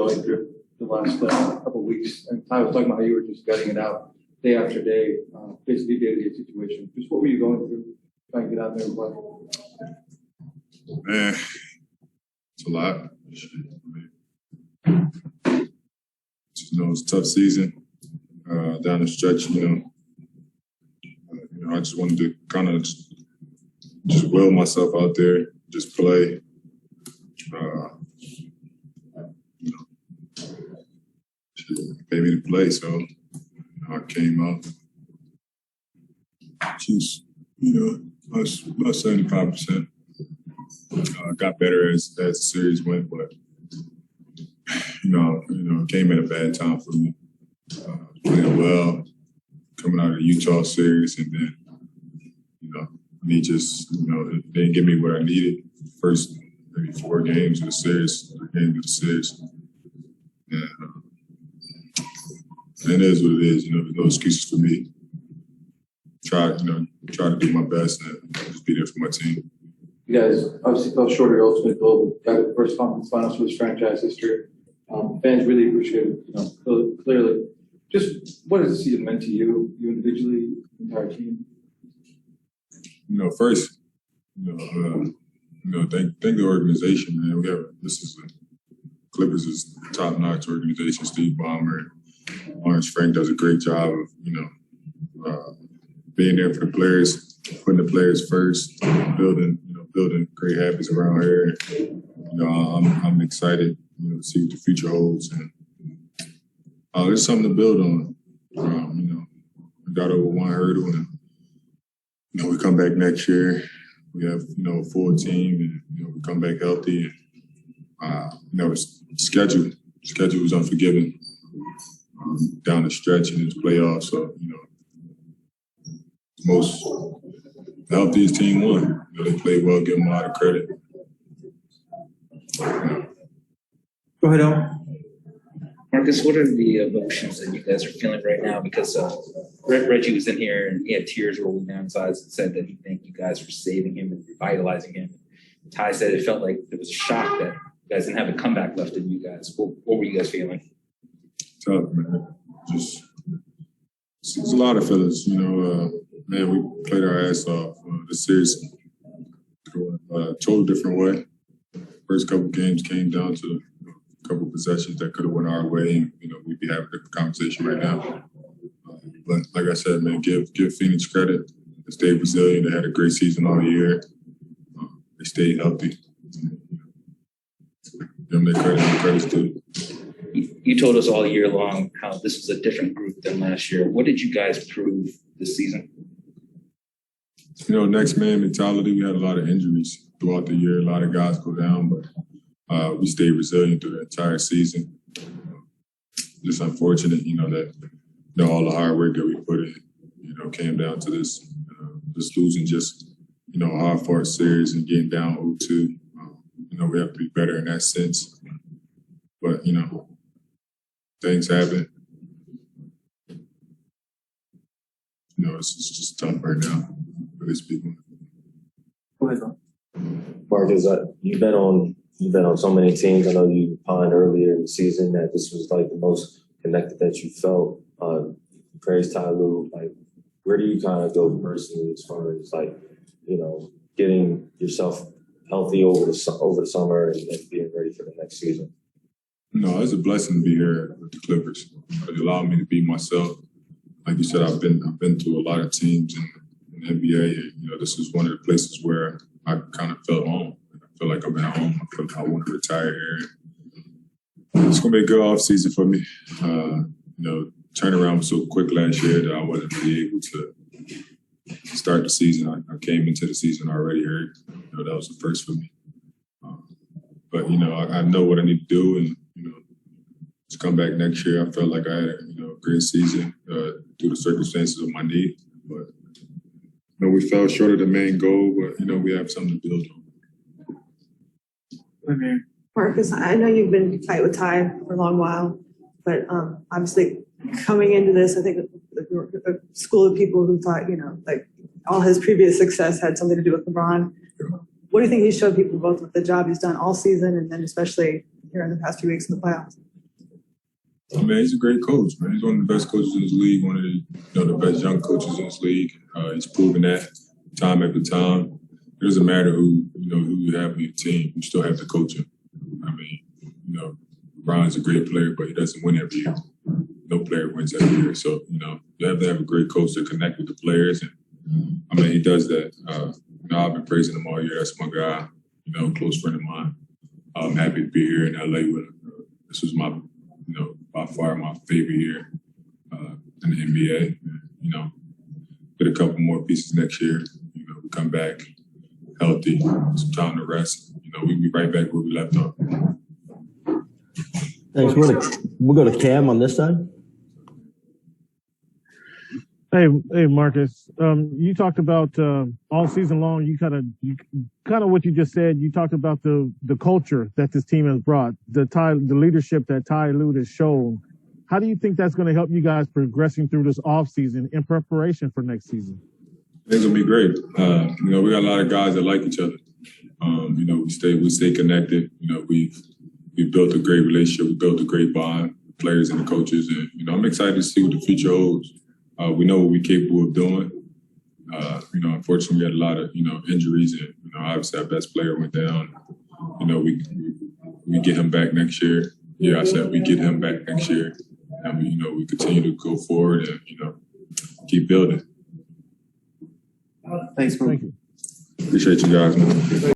going through the last couple of weeks. And Ty was talking about how you were just gutting it out day after day, basically day-to-day situation. Just what were you going through trying to get out there and play? Man, it's a lot. It's a tough season. Down the stretch, I just wanted to kind of just will myself out there, just play. Pay me to play, so I came out. Just, I was about 75%. Got better as the series went, but it came at a bad time for me. Playing well, coming out of the Utah series, and then me just it didn't give me what I needed. First maybe 4 games of the series, and it is what it is. There's no excuses for me. Try to do my best and just be there for my team. You guys obviously fell short of your ultimate goal, got the first conference finals for this franchise history. Fans really appreciate it, clearly. Just what has the season meant to you individually, the entire team? First, thank the organization, man. Clippers is a top-notch organization. Steve Ballmer, Orange Frank does a great job of, being there for the players, putting the players first, building great habits around here. I'm excited, to see what the future holds, and there's something to build on. We got over one hurdle, and we come back next year. We have a full team, and we come back healthy. And schedule was unforgiving down the stretch in this playoffs. So most healthiest team won. They played well. Give them a lot of credit. Go ahead, Al. Marcus, what are the emotions that you guys are feeling right now? Because Reggie was in here and he had tears rolling down his eyes and said that he think you guys were saving him and revitalizing him. Ty said it felt like it was a shock that you guys didn't have a comeback left in you guys. What were you guys feeling? Tough, man. There's a lot of feelings, man, we played our ass off. The series going a total different way. First couple games came down to a couple possessions that could have went our way, and we'd be having a different conversation right now. But like I said, man, give Phoenix credit. They stayed resilient. They had a great season all year. They stayed healthy. Give them their credit. Their credit's due. You told us all year long how this was a different group than last year. What did you guys prove this season? Next man mentality. We had a lot of injuries throughout the year. A lot of guys go down, but we stayed resilient through the entire season. Just unfortunate, that all the hard work that we put in, came down to this losing just, a hard-fought series and getting down 0-2. We have to be better in that sense. But, things happen. It's just tough right now for these people. Go ahead, Marcus, you've been on so many teams. I know you opined earlier in the season that this was like the most connected that you felt. Praise Ty Lue. Like, where do you kind of go personally as far as getting yourself healthy over the summer and being ready for the next season? It's a blessing to be here with the Clippers. It allowed me to be myself. Like you said, I've been to a lot of teams in the NBA, and this is one of the places where I kind of felt home. I feel like I'm at home. I feel like I want to retire here. It's going to be a good off season for me. Turnaround was so quick last year that I wasn't really able to start the season. I came into the season already hurt. That was the first for me. But I know what I need to do, and to come back next year. I felt like I had a great season due to circumstances of my knee. But we fell short of the main goal, but we have something to build on. Marcus, I know you've been tight with Ty for a long while, but obviously coming into this, I think a school of people who thought, like all his previous success had something to do with LeBron. What do you think he showed people, both with the job he's done all season and then especially here in the past few weeks in the playoffs? I mean, he's a great coach, man. He's one of the best coaches in this league, one of the the best young coaches in this league. He's proven that time after time. It doesn't matter who you have on your team. You still have to coach him. I mean, Brian's a great player, but he doesn't win every year. No player wins every year. So, you have to have a great coach to connect with the players. And, I mean, he does that. I've been praising him all year. That's my guy, close friend of mine. I'm happy to be here in LA with him. This was my, by far my favorite year in the NBA. Get a couple more pieces next year. We come back healthy, some time to rest. We'll be right back where we left off. Thanks. We'll go to Cam on this side. Hey, Marcus. You talked about all season long. You kind of what you just said. You talked about the culture that this team has brought, the leadership that Ty Lue has shown. How do you think that's going to help you guys progressing through this off season in preparation for next season? It's gonna be great. We got a lot of guys that like each other. We stay connected. We've built a great relationship. We built a great bond, players and the coaches, and I'm excited to see what the future holds. We know what we're capable of doing. Unfortunately, we had a lot of injuries, and obviously our best player went down. We get him back next year. Yeah, I said we get him back next year, and we continue to go forward and keep building. Thanks, man. Thank you. Appreciate you guys, man.